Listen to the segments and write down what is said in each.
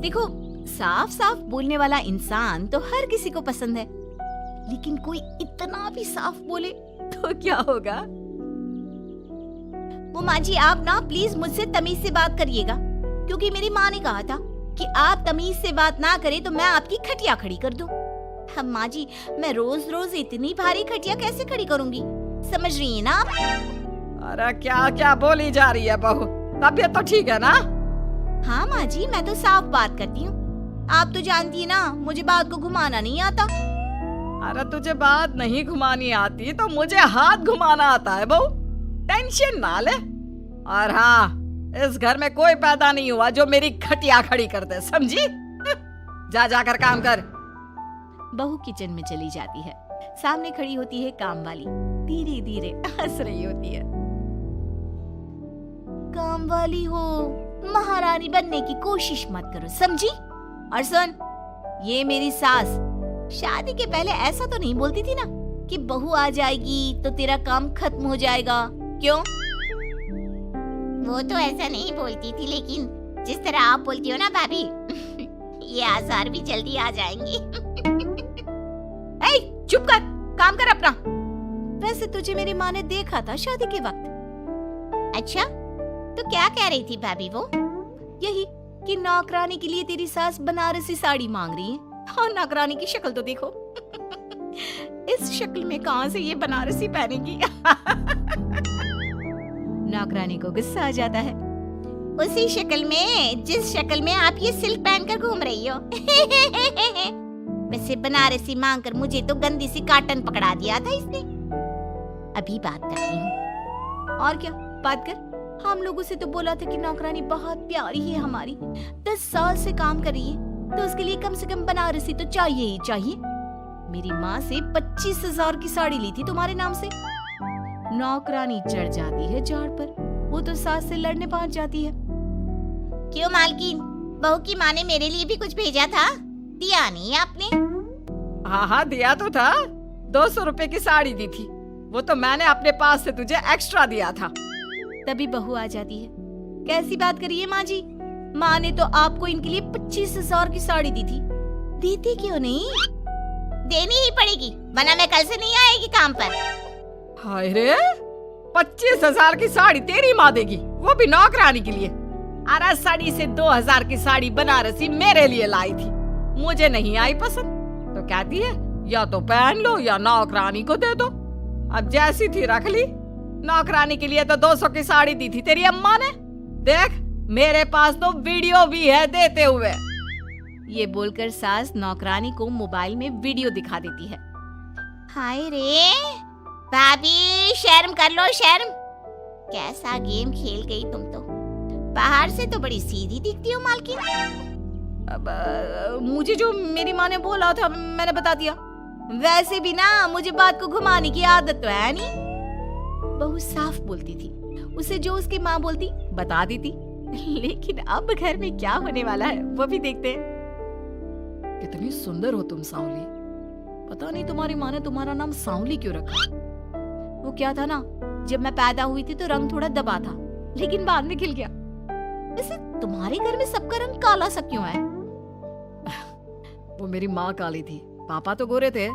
देखो, साफ साफ बोलने वाला इंसान तो हर किसी को पसंद है, लेकिन कोई इतना भी साफ बोले तो क्या होगा? वो माँ जी, आप ना प्लीज मुझसे तमीज से बात करिएगा, क्योंकि मेरी माँ ने कहा था कि आप तमीज से बात ना करें तो मैं आपकी खटिया खड़ी कर दूं। अब माँ जी, मैं रोज रोज इतनी भारी खटिया कैसे खड़ी करूंगी, समझ रही है ना आप? अरे क्या क्या बोली जा रही है बहू, तबीयत तो ठीक है ना? हाँ माँ जी, मैं तो साफ बात करती हूँ। आप तो जानती है ना, मुझे बात को घुमाना नहीं आता। अरे तुझे बात नहीं घुमानी आती तो मुझे हाथ घुमाना आता है बहू, टेंशन ना ले। और हाँ, इस घर में कोई पैदा नहीं हुआ जो मेरी खटिया खड़ी कर दे, समझी? जा जाकर काम कर। बहू किचन में चली जाती है। सामने खड़ी होती है काम वाली, धीरे धीरे हंस रही होती है। काम वाली हो, महारानी बनने की कोशिश मत करो, समझी? और सुन, ये मेरी सास शादी के पहले ऐसा तो नहीं बोलती थी ना कि बहू आ जाएगी तो तेरा काम खत्म हो जाएगा, क्यों? वो तो ऐसा नहीं बोलती थी, लेकिन जिस तरह आप बोलती हो ना भाभी, ये आसार भी जल्दी आ जाएंगी। ए, चुप कर, काम कर अपना। वैसे तुझे मेरी माँ ने देखा था शादी के वक्त। अच्छा, तो क्या कह रही थी भाभी वो? यही कि नौकरानी के लिए तेरी सास बनारसी साड़ी मांग रही है। और नौकरानी की शक्ल तो देखो। इस शक्ल में कहां से ये बनारसी पहनेगी? नौकरानी को गुस्सा आ जाता है। उसी शक्ल में जिस शक्ल में आप ये सिल्क पहनकर घूम रही हो। वैसे बनारसी मांगकर मुझे तो गंदी सी काटन पकड़ा दिया था इसने। अभी बात करती हूँ। और क्या बात कर? हम लोगों से तो बोला था कि नौकरानी बहुत प्यारी है हमारी, 10 साल से काम कर रही है, तो उसके लिए कम से कम बनारसी तो चाहिए ही चाहिए। मेरी माँ से 25,000 की साड़ी ली थी तुम्हारे नाम से। नौकरानी चढ़ जाती है झाड़ पर, वो तो सास से लड़ने पहुंच जाती है। क्यों मालकिन, बहू की माँ ने मेरे लिए भी कुछ भेजा था, दिया नहीं आपने? हाँ हाँ, दिया तो था। 200 रुपए की साड़ी दी थी, वो तो मैंने अपने पास से तुझे एक्स्ट्रा दिया था। तभी बहू आ जाती है। कैसी बात करिए माँ जी, माँ ने तो आपको इनके लिए 25,000 की साड़ी दी थी, देती क्यों नहीं? देनी ही पड़ेगी, वरना मैं कल से नहीं आएगी काम पर। हाय रे, 25,000 की साड़ी तेरी माँ देगी, वो भी नौकरानी के लिए? अरे साड़ी से 2,000 की साड़ी बनारसी मेरे लिए लाई थी, मुझे नहीं आई पसंद, तो कहती है या तो पहन लो या नौकरानी को दे दो। अब जैसी थी रख ली। नौकरानी के लिए तो 200 की साड़ी दी थी तेरी अम्मा ने। देख, मेरे पास तो वीडियो भी है देते हुए। ये बोलकर सास नौकरानी को मोबाइल में वीडियो दिखा देती है। हाय रे भाभी, शर्म कर लो शर्म। कैसा गेम खेल गई तुम तो। बाहर से तो बड़ी सीधी दिखती हो मालकिन। अब मुझे जो मेरी माँ ने बोला था मैंने बता दिया। वैसे भी ना मुझे बात को घुमाने की आदत तो है नहीं। बहू साफ बोलती थी, उसे जो उसकी माँ बोलती बता देती। लेकिन अब घर में क्या होने वाला है वो भी देखते हैं। कितनी सुंदर हो तुम सांवली। पता नहीं तुम्हारी माँ ने तुम्हारा नाम सांवली क्यों रखा। वो क्या था ना, जब मैं पैदा हुई थी तो रंग थोड़ा दबा था, लेकिन बाद में खिल गया। वैसे तुम्हारे घर में सबका रंग काला सा क्यों है? वो मेरी माँ काली थी, पापा तो गोरे थे,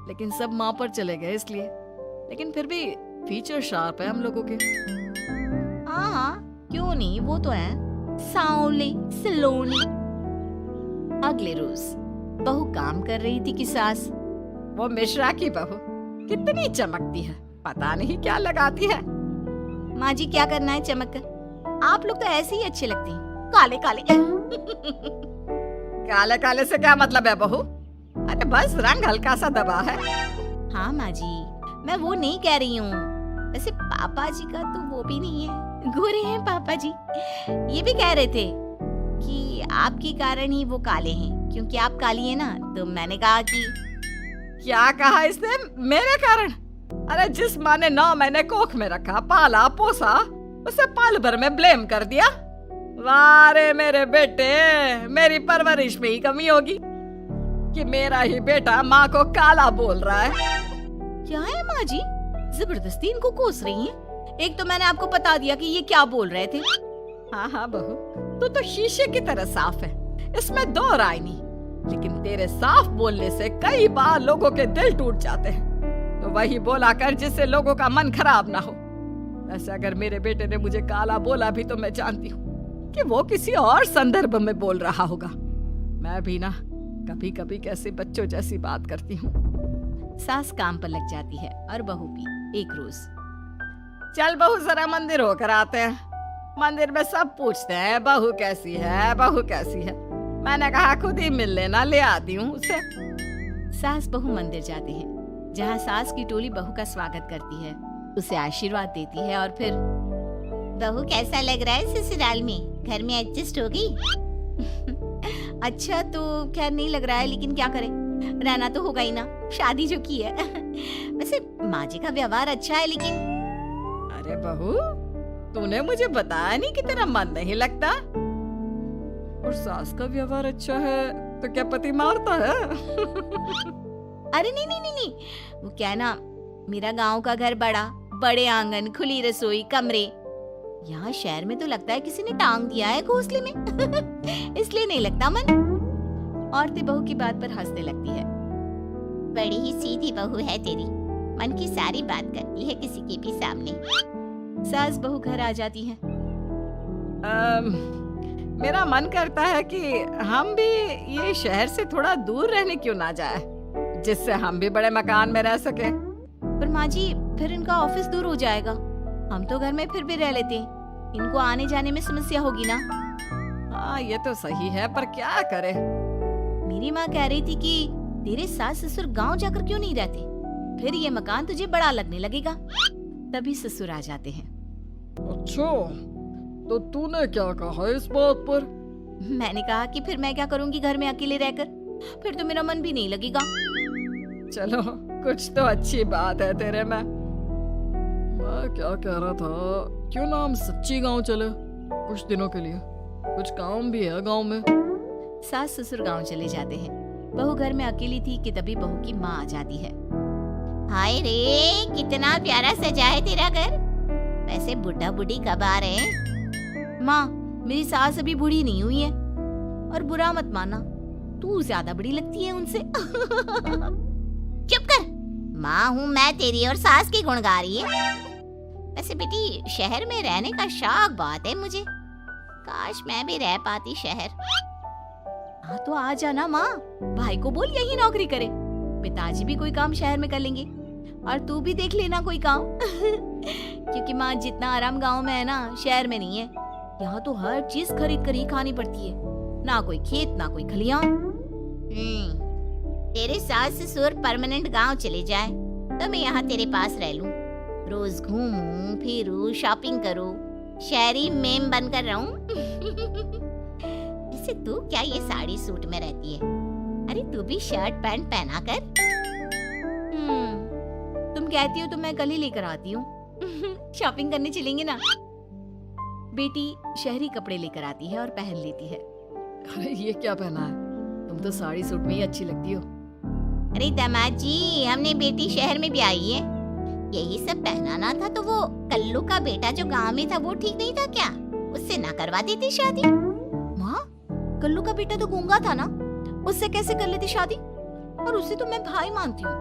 लेकिन सब माँ पर चले गए इसलिए। लेकिन फिर भी फीचर शार्प है हम लोगों के। हाँ, क्यों नहीं, वो तो है सांवले सलोनी। अगले रोज बहू काम कर रही थी कि सास, वो मिश्रा की बहू कितनी चमकती है, पता नहीं क्या लगाती है। माँ जी क्या करना है चमक कर, आप लोग तो ऐसे ही अच्छे लगते हैं, काले काले। काले काले से क्या मतलब है बहू? अरे बस रंग हल्का सा दबा है। हाँ माँ जी, मैं वो नहीं कह रही हूँ। वैसे पापा जी का तो वो भी नहीं है, गोरे हैं पापा जी। ये भी कह रहे थे कि आपके कारण ही वो काले हैं, क्योंकि आप काली है ना। तो मैंने कहा कि क्या कहा इसने मेरे कारण? अरे जिस माँ ने 9 महीने कोख में रखा, पाला पोसा, उसे पल भर में ब्लेम कर दिया। वाह रे मेरे बेटे, मेरी परवरिश में ही कमी होगी कि मेरा ही बेटा माँ को काला बोल रहा है। क्या है माँ जी, जबरदस्ती इनको कोस रही हैं? एक तो मैंने आपको बता दिया कि ये क्या बोल रहे थे। हाँ हाँ बहू, तू तो शीशे की तरह साफ है, इसमें दो राय नहीं, लेकिन तेरे साफ बोलने से कई बार लोगों के दिल टूट जाते हैं। तो वही बोला कर जिससे लोगों का मन खराब ना हो। वैसे अगर मेरे बेटे ने मुझे काला बोला भी तो मैं जानती हूँ कि वो किसी और संदर्भ में बोल रहा होगा। मैं भी ना कभी कभी कैसे बच्चों जैसी बात करती हूँ। सास काम पर लग जाती है और बहू भी एक रोज। चल बहू जरा मंदिर होकर आते हैं। मंदिर में सब पूछते हैं बहू कैसी है, बहू कैसी है। मैंने कहा खुद ही मिल लेना, ले आती हूँ उसे। सास बहू मंदिर जाते हैं, जहाँ सास की टोली बहू का स्वागत करती है, उसे आशीर्वाद देती है और फिर बहू कैसा लग रहा है ससुराल में? घर में एडजस्ट हो गई? अच्छा तो खैर नहीं लग रहा है, लेकिन क्या करें, रहना तो होगा ही ना, शादी जो की है। वैसे माँ जी का व्यवहार अच्छा है, लेकिन अरे बहू, तूने मुझे बताया नहीं कि तेरा मन नहीं लगता। और सास का व्यवहार अच्छा है तो क्या पति मारता है? अरे नहीं नहीं नहीं नहीं, वो क्या है ना, मेरा गांव का घर बड़ा, बड़े आंगन, खुली रसोई, कमरे। यहाँ शहर में तो लगता है किसी ने टांग दिया है घोंसले में। इसलिए नहीं लगता मन। औरतें बहू की बात पर हंसने लगती है। बड़ी ही सीधी बहू है तेरी, मन की सारी बात करती है किसी के भी सामने। सास बहू घर आ जाती हैं। मेरा मन करता है कि हम भी ये शहर से थोड़ा दूर रहने क्यों ना जाए, जिससे हम भी बड़े मकान में रह सके। पर माँ जी, फिर इनका ऑफिस दूर हो जाएगा। हम तो घर में फिर भी रह लेते हैं, इनको आने जाने में समस्या होगी ना। हाँ ये तो सही है, पर क्या करे। मेरी माँ कह रही थी कि तेरे सास ससुर गांव जाकर क्यों नहीं रहते, फिर ये मकान तुझे बड़ा लगने लगेगा। तभी ससुर आ जाते हैं। अच्छा, तो तूने क्या कहा इस बात पर? मैंने कहा कि फिर मैं क्या करूंगी घर में अकेले रहकर, फिर तो मेरा मन भी नहीं लगेगा। चलो कुछ तो अच्छी बात है तेरे में। मैं क्या कह रहा था, क्यों ना हम सच्ची गांव चले कुछ दिनों के लिए, कुछ काम भी है गांव में। सास ससुर गांव चले जाते हैं। बहू घर में अकेली थी कि तभी बहू की माँ आ जाती है। हाय रे, कितना प्यारा सजा है तेरा घर। वैसे बुढ़ा बुढ़ी कब आ रहे हैं? माँ, मेरी सास अभी बूढ़ी नहीं हुई है, और बुरा मत माना, तू ज्यादा बड़ी लगती है उनसे। चुप कर, माँ हूँ मैं तेरी और सास की गुण गा रही है। वैसे बेटी, शहर में रहने का शौक बहुत है मुझे, काश मैं भी रह पाती शहर। हाँ तो आ जाना माँ, भाई को बोल यही नौकरी करे, पिताजी भी कोई काम शहर में कर लेंगे, और तू भी देख लेना कोई काम। क्योंकि माँ, जितना आराम गांव में है ना, शहर में नहीं है। यहाँ तो हर चीज खरीद कर ही खानी पड़ती है, ना कोई खेत ना कोई खलियान। तेरे सास ससुर परमानेंट गांव चले जाए तो मैं यहाँ तेरे पास रह लूं, रोज घूमूं फिरूं, शॉपिंग करूं, शहरी मेम बनकर रहूं। वैसे तू क्या ये साड़ी सूट में रहती है? अरे तू भी शर्ट पैंट पहना कर। तुम कहती हो तो मैं कल ही लेकर आती हूँ। शॉपिंग करने चलेंगे ना। बेटी शहरी कपड़े लेकर आती है और पहन लेती है। अरे ये क्या पहना है, तुम तो साड़ी सूट में ही अच्छी लगती हो। अरे दामाद जी, हमने बेटी शहर में भी आई है, यही सब पहनाना था। तो वो कल्लू का बेटा जो गांव में था वो ठीक नहीं था क्या? उससे ना करवा देती शादी? माँ, कल्लू का बेटा तो गूंगा था ना, उससे कैसे कर लेती शादी? और उसे तो मैं भाई मानती हूँ,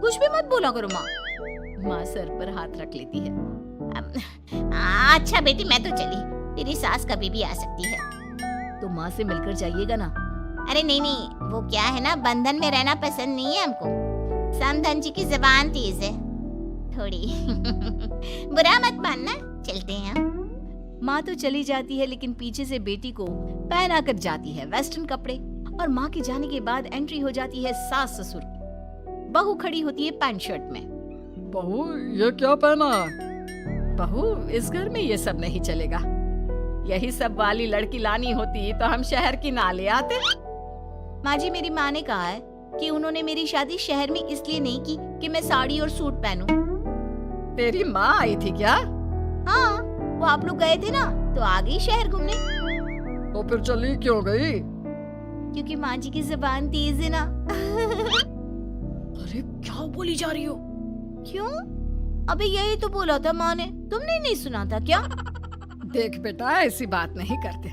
कुछ भी मत बोला करो माँ। माँ सर पर हाथ रख लेती है। अच्छा बेटी, मैं तो चली, तेरी सास कभी भी आ सकती है। तो माँ से मिलकर जाइएगा ना। अरे नहीं नहीं, वो क्या है ना, बंधन में रहना पसंद नहीं है हमको। समधन जी की जबान तेज है थोड़ी। बुरा मत मानना, चलते हैं हम। माँ तो चली जाती है, लेकिन पीछे से बेटी को पहना कर जाती है वेस्टर्न कपड़े, और माँ के जाने के बाद एंट्री हो जाती है सास ससुर की। बहू खड़ी होती है पैंट शर्ट में। बहू ये क्या पहना? बहू, इस घर में ये सब नहीं चलेगा। यही सब वाली लड़की लानी होती तो हम शहर की ना ले आते। माँ जी, मेरी माँ ने कहा है कि उन्होंने मेरी शादी शहर में इसलिए नहीं की कि मैं साड़ी और सूट पहनूं। तेरी माँ आई थी क्या? हाँ, वो आप लोग गए थे ना तो आ गई शहर घूमने। तो फिर चली क्यों गई? क्योंकि माँ जी की जुबान तेज है ना। अरे क्या बोली जा रही हो? क्यों? अबे यही तो बोला था माँ ने, तुमने नहीं सुना था क्या? देख बेटा, ऐसी बात नहीं करते।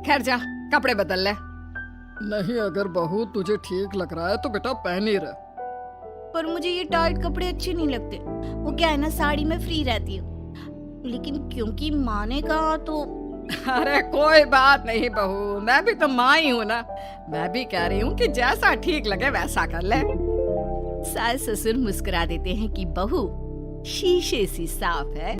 खैर जा, कपड़े बदल ले। नहीं, अगर बहू तुझे ठीक लग रहा है तो बेटा पहन ही रह। पर मुझे ये टाइट कपड़े अच्छे नहीं लगते। वो क्या है ना, साड़ी में फ्री रहती हूँ, लेकिन क्योंकि माँ ने कहा तो। अरे कोई बात नहीं बहू, मैं भी तो माँ ही हूँ ना। मैं भी कह रही हूँ कि जैसा ठीक लगे वैसा कर ले। सास ससुर मुस्कुरा देते हैं कि बहू शीशे सी साफ है।